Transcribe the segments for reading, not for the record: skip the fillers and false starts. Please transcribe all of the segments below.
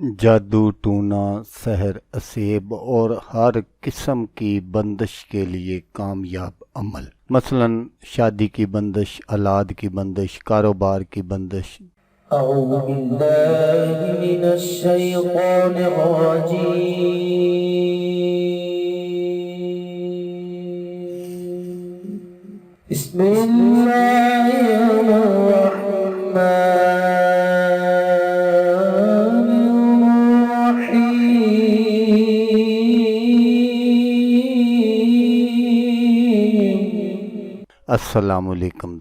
جادو ٹونا سحر اسیب اور ہر قسم کی بندش کے لیے کامیاب عمل، مثلاً شادی کی بندش، اولاد کی بندش، کاروبار کی بندش۔ اعوذ باللہ من الشیطان الرجیم، بسم اللہ الرحمن السلام علیکم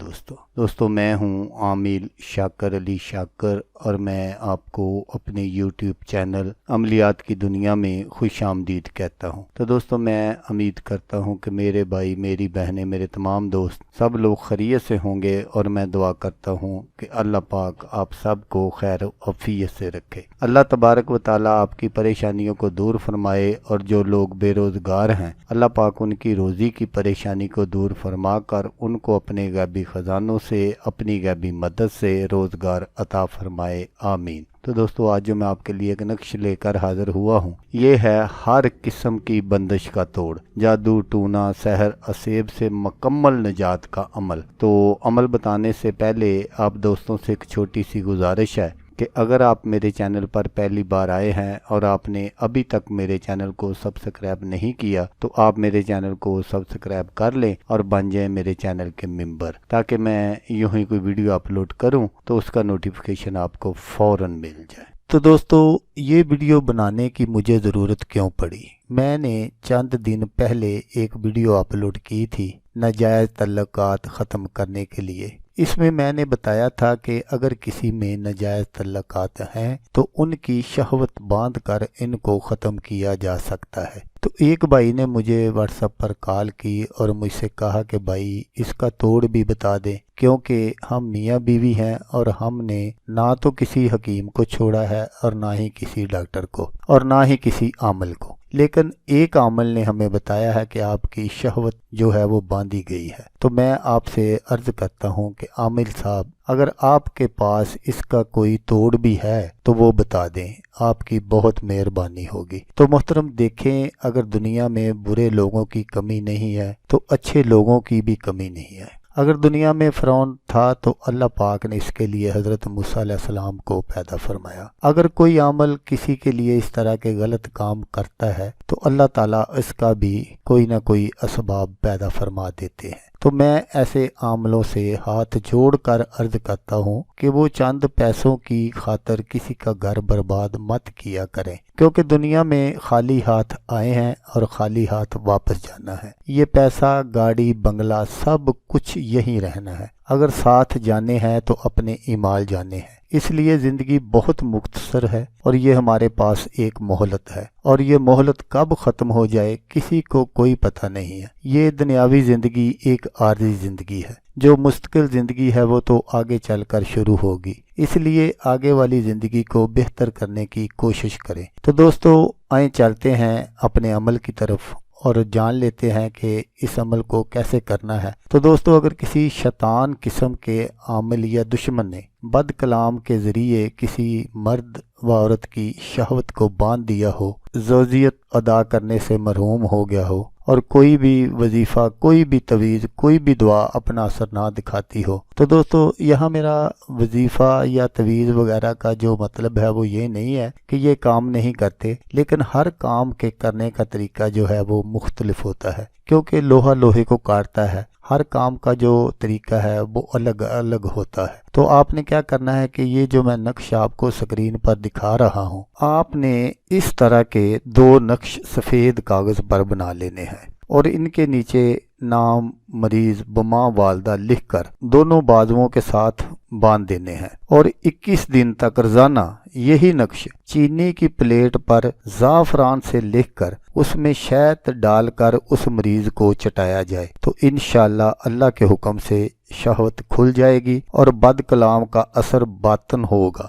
دوستو میں ہوں عامل شاکر علی شاکر اور میں آپ کو اپنے یوٹیوب چینل عملیات کی دنیا میں خوش آمدید کہتا ہوں۔ تو دوستو میں امید کرتا ہوں کہ میرے بھائی، میری بہنیں، میرے تمام دوست سب لوگ خیریت سے ہوں گے، اور میں دعا کرتا ہوں کہ اللہ پاک آپ سب کو خیر و عافیت سے رکھے۔ اللہ تبارک و تعالیٰ آپ کی پریشانیوں کو دور فرمائے، اور جو لوگ بے روزگار ہیں اللہ پاک ان کی روزی کی پریشانی کو دور فرما کر ان کو اپنے غیبی خزانوں سے، اپنی غیبی مدد سے روزگار عطا فرمائے، آمین۔ تو دوستو آج جو میں آپ کے لیے ایک نقش لے کر حاضر ہوا ہوں، یہ ہے ہر قسم کی بندش کا توڑ، جادو ٹونا سحر اسیب سے مکمل نجات کا عمل۔ تو عمل بتانے سے پہلے آپ دوستوں سے ایک چھوٹی سی گزارش ہے کہ اگر آپ میرے چینل پر پہلی بار آئے ہیں اور آپ نے ابھی تک میرے چینل کو سبسکرائب نہیں کیا، تو آپ میرے چینل کو سبسکرائب کر لیں اور بن جائیں میرے چینل کے ممبر، تاکہ میں یوں ہی کوئی ویڈیو اپلوڈ کروں تو اس کا نوٹیفیکیشن آپ کو فوراً مل جائے۔ تو دوستو یہ ویڈیو بنانے کی مجھے ضرورت کیوں پڑی؟ میں نے چند دن پہلے ایک ویڈیو اپلوڈ کی تھی ناجائز تعلقات ختم کرنے کے لیے۔ اس میں نے بتایا تھا کہ اگر کسی میں ناجائز تعلقات ہیں تو ان کی شہوت باندھ کر ان کو ختم کیا جا سکتا ہے۔ تو ایک بھائی نے مجھے واٹس ایپ پر کال کی اور مجھ سے کہا کہ بھائی اس کا توڑ بھی بتا دیں، کیونکہ ہم میاں بیوی ہیں اور ہم نے نہ تو کسی حکیم کو چھوڑا ہے اور نہ ہی کسی ڈاکٹر کو اور نہ ہی کسی عامل کو، لیکن ایک عامل نے ہمیں بتایا ہے کہ آپ کی شہوت جو ہے وہ باندھی گئی ہے۔ تو میں آپ سے عرض کرتا ہوں کہ عامل صاحب، اگر آپ کے پاس اس کا کوئی توڑ بھی ہے تو وہ بتا دیں، آپ کی بہت مہربانی ہوگی۔ تو محترم دیکھیں، اگر دنیا میں برے لوگوں کی کمی نہیں ہے تو اچھے لوگوں کی بھی کمی نہیں ہے۔ اگر دنیا میں فرعون تھا تو اللہ پاک نے اس کے لیے حضرت موسیٰ علیہ السلام کو پیدا فرمایا۔ اگر کوئی عامل کسی کے لیے اس طرح کے غلط کام کرتا ہے تو اللہ تعالیٰ اس کا بھی کوئی نہ کوئی اسباب پیدا فرما دیتے ہیں۔ تو میں ایسے عاملوں سے ہاتھ جوڑ کر عرض کرتا ہوں کہ وہ چند پیسوں کی خاطر کسی کا گھر برباد مت کیا کریں، کیونکہ دنیا میں خالی ہاتھ آئے ہیں اور خالی ہاتھ واپس جانا ہے۔ یہ پیسہ، گاڑی، بنگلہ سب کچھ یہی رہنا ہے۔ اگر ساتھ جانے ہیں تو اپنے اعمال جانے ہیں۔ اس لیے زندگی بہت مختصر ہے اور یہ ہمارے پاس ایک مہلت ہے، اور یہ مہلت کب ختم ہو جائے کسی کو کوئی پتہ نہیں ہے۔ یہ دنیاوی زندگی ایک عارضی زندگی ہے، جو مستقل زندگی ہے وہ تو آگے چل کر شروع ہوگی، اس لیے آگے والی زندگی کو بہتر کرنے کی کوشش کریں۔ تو دوستو آئیں چلتے ہیں اپنے عمل کی طرف اور جان لیتے ہیں کہ اس عمل کو کیسے کرنا ہے۔ تو دوستو اگر کسی شیطان قسم کے عامل یا دشمن نے بد کلام کے ذریعے کسی مرد و عورت کی شہوت کو باندھ دیا ہو، زوجیت ادا کرنے سے محروم ہو گیا ہو، اور کوئی بھی وظیفہ، کوئی بھی تویز، کوئی بھی دعا اپنا اثر نہ دکھاتی ہو، تو دوستو یہاں میرا وظیفہ یا تویز وغیرہ کا جو مطلب ہے وہ یہ نہیں ہے کہ یہ کام نہیں کرتے، لیکن ہر کام کے کرنے کا طریقہ جو ہے وہ مختلف ہوتا ہے، کیونکہ لوہا لوہے کو کاٹتا ہے۔ ہر کام کا جو طریقہ ہے وہ الگ الگ ہوتا ہے۔ تو آپ نے کیا کرنا ہے کہ یہ جو میں نقش آپ کو سکرین پر دکھا رہا ہوں، آپ نے اس طرح کے 2 نقش سفید کاغذ پر بنا لینے ہیں، اور ان کے نیچے نام مریض بما والدہ لکھ کر دونوں بازوؤں کے ساتھ باندھ دینے ہیں، اور 21 دن تک روزانہ یہی نقش چینی کی پلیٹ پر زعفران سے لکھ کر اس میں شہد ڈال کر اس مریض کو چٹایا جائے، تو انشاءاللہ اللہ کے حکم سے شہوت کھل جائے گی اور بد کلام کا اثر باطن ہوگا،